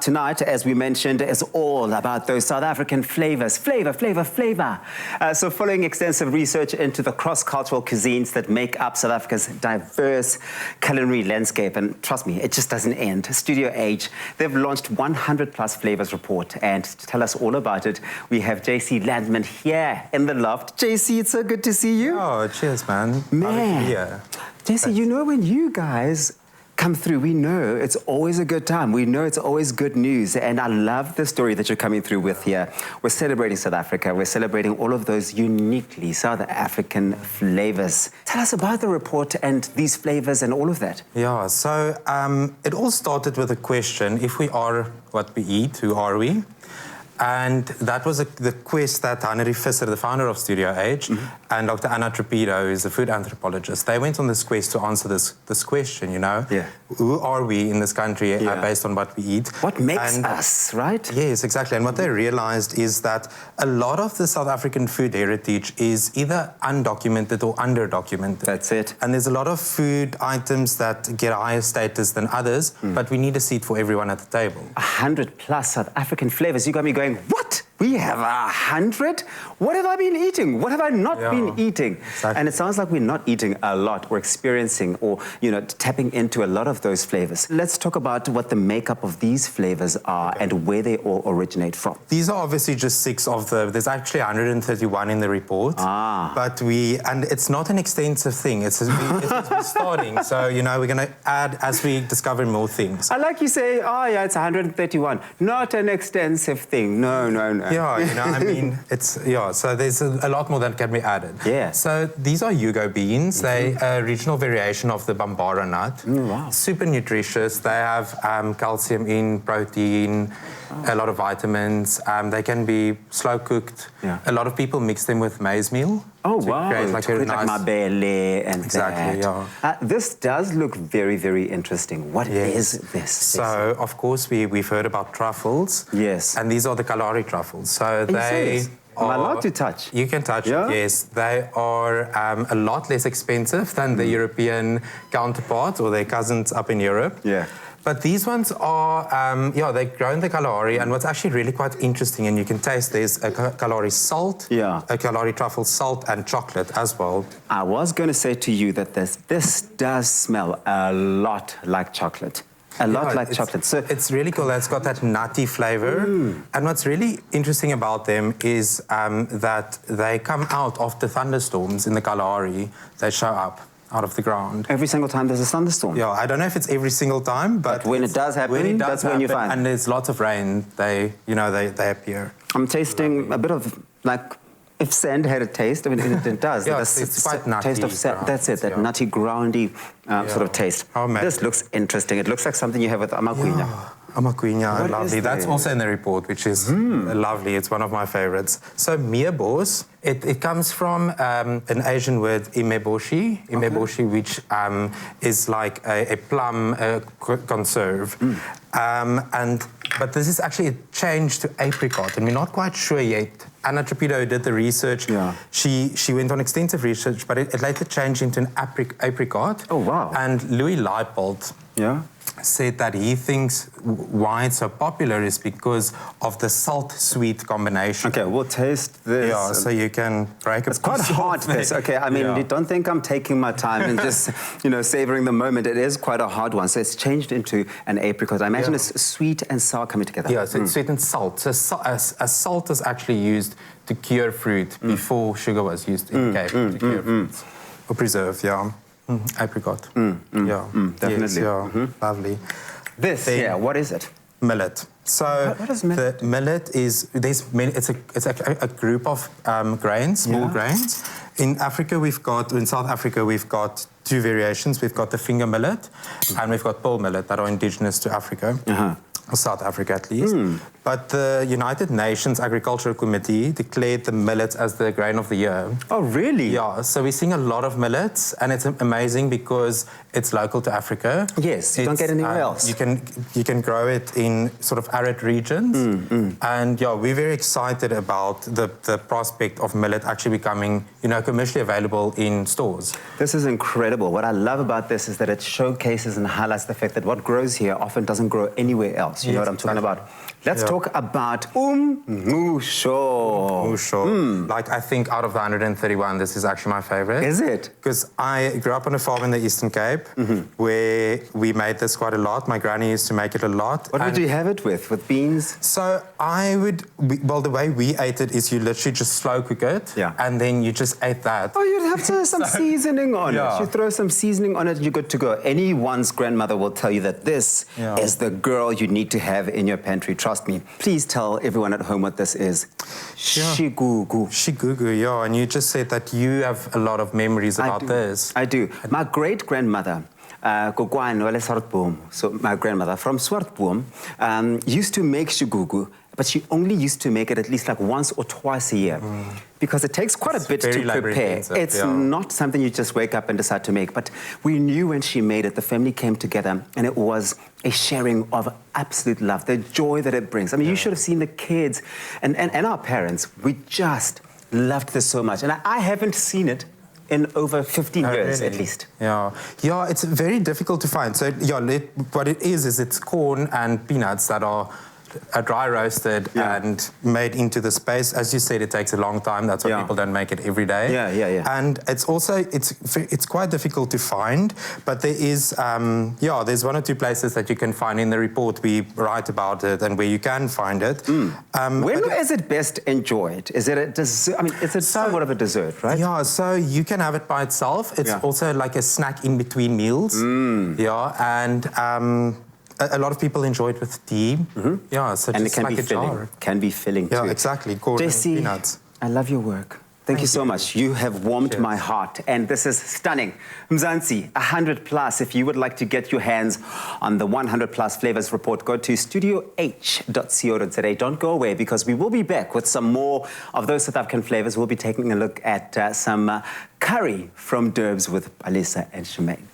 Tonight, as we mentioned, is all about those South African flavors. Flavor. So following extensive research into the cross-cultural cuisines that make up South Africa's diverse culinary landscape, and trust me, it just doesn't end. Studio Age, they've launched 100 plus flavors report, and to tell us all about it, we have JC Landman here in the loft. JC, it's so good to see you. Oh, cheers, man. Man, Yeah. JC, you know when you guys come through, we know it's always a good time. We know it's always good news. And I love the story that you're coming through with here. We're celebrating South Africa. We're celebrating all of those uniquely South African flavors. Tell us about the report and these flavors and all of that. Yeah, so it all started with a question: if we are what we eat, who are we? And that was the quest that Heinrich Visser, the founder of Studio Age, and Dr. Anna Trepido, who's a food anthropologist, they went on this quest to answer this question, you know? Yeah. Who are we in this country based on what we eat? What makes us, right? Yes, exactly. And what they realized is that a lot of the South African food heritage is either undocumented or underdocumented. That's it. And there's a lot of food items that get higher status than others, but we need a seat for everyone at the table. 100 plus South African flavors. You got me going, what? We have 100? What have I been eating? What have I not been eating? Exactly. And it sounds like we're not eating a lot. We're experiencing or, tapping into a lot of those flavors. Let's talk about what the makeup of these flavors are and where they all originate from. These are obviously just 6 of there's actually 131 in the report. But and it's not an extensive thing. It's we're starting. So, we're going to add as we discover more things. I like you say, it's 131. Not an extensive thing. No. Yeah, so there's a lot more that can be added. Yeah. So these are Yugo beans. They're a regional variation of the Bambara nut. Wow. Super nutritious. They have calcium in, protein, a lot of vitamins. They can be slow cooked. Yeah. A lot of people mix them with maize meal. Oh, wow. Like mabele and exactly, that. Yeah. This does look very, very interesting. What is this? So, of course, we've heard about truffles. Yes. And these are the Kalahari truffles. So they Am I allowed to touch? You can touch it, yes. They are a lot less expensive than the European counterparts or their cousins up in Europe. Yeah. But these ones are, they grow in the Kalahari, and what's actually really quite interesting, and you can taste, there's a Kalahari salt, a Kalahari truffle salt, and chocolate as well. I was going to say to you that this does smell a lot like chocolate. A lot like chocolate. So it's really cool. It's got that nutty flavor. And what's really interesting about them is that they come out of the thunderstorms in the Kalahari. They show up out of the ground. Every single time there's a thunderstorm? Yeah, I don't know if it's every single time, but when it does happen, that's when you find. And there's lots of rain, they appear. I'm tasting a bit of, if sand had a taste, it does. It's quite nutty. Taste of sand. That's it, that nutty, groundy sort of taste. This looks interesting. It looks like something you have with amaquina. Amaquina, lovely. That's also in the report, which is lovely. It's one of my favorites. So meerboss, it comes from an Asian word, imeboshi, which is like a plum conserve. But this is actually a change to apricot, and we're not quite sure yet. Anna Trepido did the research. Yeah. She went on extensive research, but it later changed into an apricot. Oh, wow. And Louis Leipold said that he thinks why it's so popular is because of the salt-sweet combination. Okay, we'll taste this. Yeah, so you can break It's quite hard, this. Okay, I mean, you don't think I'm taking my time and just, savoring the moment. It is quite a hard one. So it's changed into an apricot. I imagine it's sweet and sour coming together. Yeah, so it's sweet and salt. So salt is actually used to cure fruit before sugar was used in cake to cure fruits. Or preserve, apricot. Definitely. Yes, lovely. This, what is it? Millet. So what is millet? The millet is it's a group of grains, small grains. In South Africa we've got 2 variations. We've got the finger millet and we've got pearl millet that are indigenous to Africa. Or South Africa at least. But the United Nations Agricultural Committee declared the millet as the grain of the year. Oh, really? Yeah, so we're seeing a lot of millets, and it's amazing because it's local to Africa. Yes, you don't get anywhere else. You can grow it in sort of arid regions. And we're very excited about the prospect of millet actually becoming, commercially available in stores. This is incredible. What I love about this is that it showcases and highlights the fact that what grows here often doesn't grow anywhere else. else. You know what I'm talking about? Let's talk about musho. Musho. Like, I think out of the 131, this is actually my favorite. Is it? Because I grew up on a farm in the Eastern Cape where we made this quite a lot. My granny used to make it a lot. What would you have it with? With beans? So the way we ate it is you literally just slow cook it. Yeah. And then you just ate that. Oh, you'd have to some seasoning on it. You throw some seasoning on it, you're good to go. Anyone's grandmother will tell you that this is the girl you need to have in your pantry. Trust me. Please tell everyone at home what this is. Shigugu. Shigugu, yeah. And you just said that you have a lot of memories about this. I do. My great-grandmother, so my grandmother from Swartboom, used to make shigugu, but she only used to make it at least like once or twice a year because it takes quite a bit to prepare. It's not something you just wake up and decide to make, but we knew when she made it, the family came together and it was a sharing of absolute love, the joy that it brings. I mean, you should have seen the kids and our parents. We just loved this so much. And I haven't seen it in over 15 years, really? At least. Yeah, it's very difficult to find. So, what it is it's corn and peanuts that are dry roasted and made into the space. As you said, it takes a long time. That's why people don't make it every day. Yeah. And it's also, it's quite difficult to find, but there is, there's one or two places that you can find. In the report we write about it and where you can find it. When is it best enjoyed? Is it a dessert? I mean, it's somewhat of a dessert, right? Yeah, so you can have it by itself. It's also like a snack in between meals. And a lot of people enjoy it with tea. Yeah, so and just it can like be a filling. jar. Can be filling too. Yeah, exactly. Corn and peanuts. I love your work. Thank you so much. You have warmed my heart, and this is stunning. Mzansi, 100 plus. If you would like to get your hands on the 100 plus flavors report, go to studioh.co.za. Don't go away because we will be back with some more of those South African flavors. We'll be taking a look at some curry from Durbs with Alisa and Shemaine.